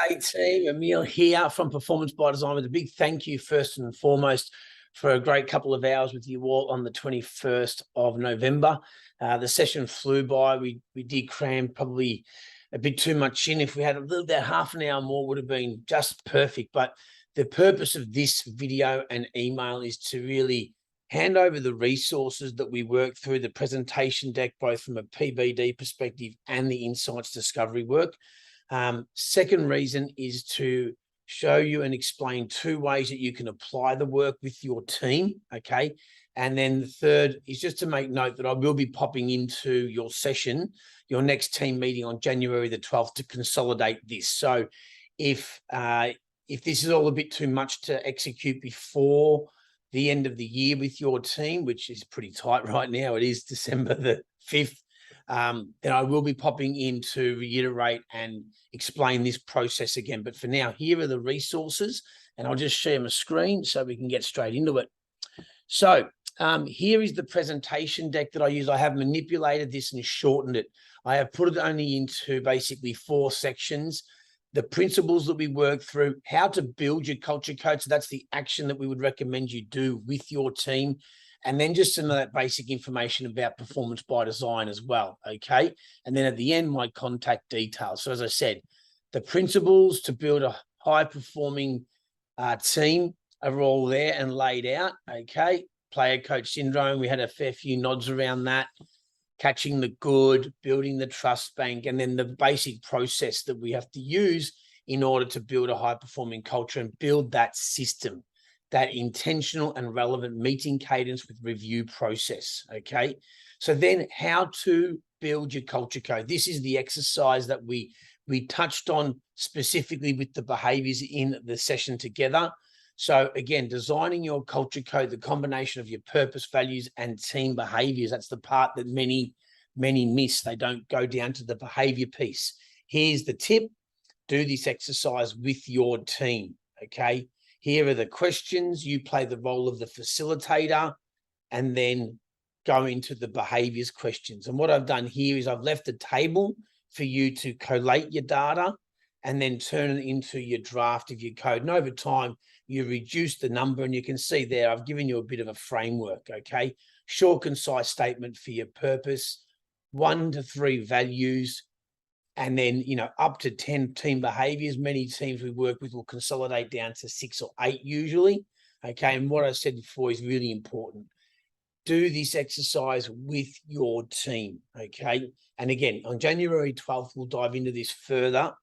Hey team, Emil here from Performance by Design with a big thank you first and foremost for a great couple of hours with you all on the 21st of November. The session flew by. We did cram probably a bit too much in. If we had a little bit, half an hour more would have been just perfect. But the purpose of this video and email is to really hand over the resources that we work through, the presentation deck, both from a PBD perspective and the insights discovery work. Second reason is to show you and explain two ways that you can apply the work with your team, okay? And then the third is just to make note that I will be popping into your session, your next team meeting on January the 12th to consolidate this. So if this is all a bit too much to execute before the end of the year with your team, which is pretty tight right now, it is December the 5th, then I will be popping in to reiterate and explain this process again. But for now, here are the resources, and I'll just share my screen so we can get straight into it. So here is the presentation deck that I use. I have manipulated this and shortened it. I have put it only into basically 4 sections. The principles that we work through, how to build your culture code. So that's the action that we would recommend you do with your team. And then just some of that basic information about performance by design as well, okay? And then at the end, my contact details. So as I said, the principles to build a high-performing team are all there and laid out, okay? Player coach syndrome, we had a fair few nods around that. Catching the good, building the trust bank, and then the basic process that we have to use in order to build a high-performing culture and build that system, that intentional and relevant meeting cadence with review process, okay? So then how to build your culture code. This is the exercise that we touched on specifically with the behaviors in the session together. So again, designing your culture code, the combination of your purpose, values, and team behaviors, that's the part that many miss. They don't go down to the behavior piece. Here's the tip. Do this exercise with your team, okay? Here are the questions. You play the role of the facilitator and then go into the behaviors questions. And what I've done here is I've left a table for you to collate your data and then turn it into your draft of your code. And over time, you reduce the number, and you can see there, I've given you a bit of a framework, okay? Short, concise statement for your purpose, 1 to 3 values, and then, up to 10 team behaviors. Many teams we work with will consolidate down to 6 or 8 usually, okay? And what I said before is really important. Do this exercise with your team, okay? And again, on January 12th, we'll dive into this further.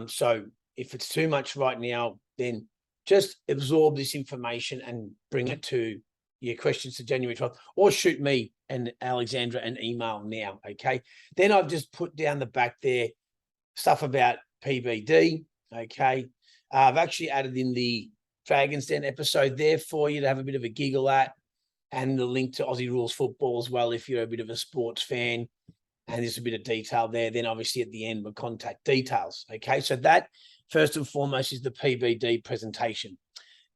So if it's too much right now, then just absorb this information and bring it to your questions to January 12th, or shoot me and Alexandra an email now, okay? Then I've just put down the back there stuff about PBD, okay? I've actually added in the Dragon's Den episode there for you to have a bit of a giggle at, and the link to Aussie Rules Football as well if you're a bit of a sports fan. And there's a bit of detail there. Then obviously at the end, my contact details, okay? So that, first and foremost, is the PBD presentation.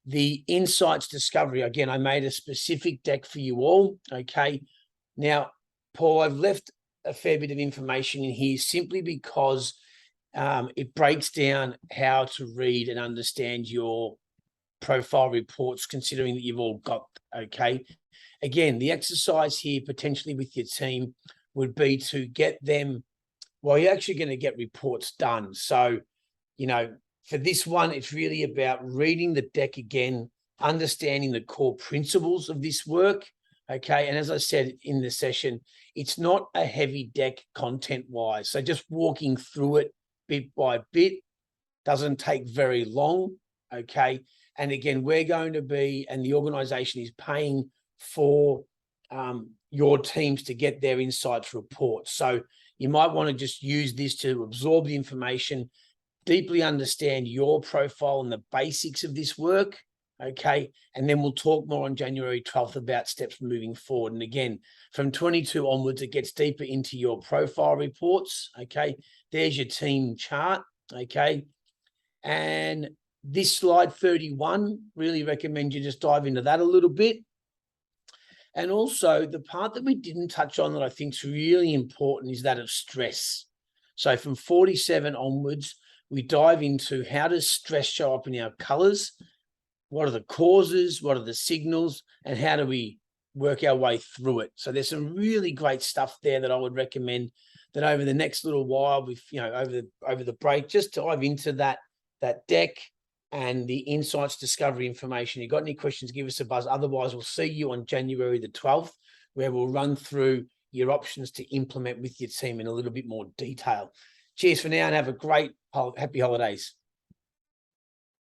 The insights discovery, again, I made a specific deck for you all, okay? Now, Paul, I've left a fair bit of information in here simply because it breaks down how to read and understand your profile reports, considering that you've all got, okay? Again, the exercise here potentially with your team would be to get them, well, you're actually going to get reports done. So, for this one, it's really about reading the deck again, understanding the core principles of this work, okay? And as I said in the session, it's not a heavy deck content-wise. So just walking through it bit by bit doesn't take very long, okay? And again, we're going to be, and the organization is paying for your teams to get their insights reports. So you might want to just use this to absorb the information, deeply understand your profile and the basics of this work, okay? And then we'll talk more on January 12th about steps moving forward. And again, from 22 onwards, it gets deeper into your profile reports, okay? There's your team chart, okay? And this slide 31, really recommend you just dive into that a little bit. And also the part that we didn't touch on that I think is really important is that of stress. So from 47 onwards, we dive into how does stress show up in our colors, what are the causes, what are the signals, and how do we work our way through it. So there's some really great stuff there that I would recommend that over the next little while, with over the break, just dive into that deck and the insights discovery information. You got any questions, give us a buzz. Otherwise, we'll see you on January the 12th, where we'll run through your options to implement with your team in a little bit more detail. Cheers for now and have a great, happy holidays.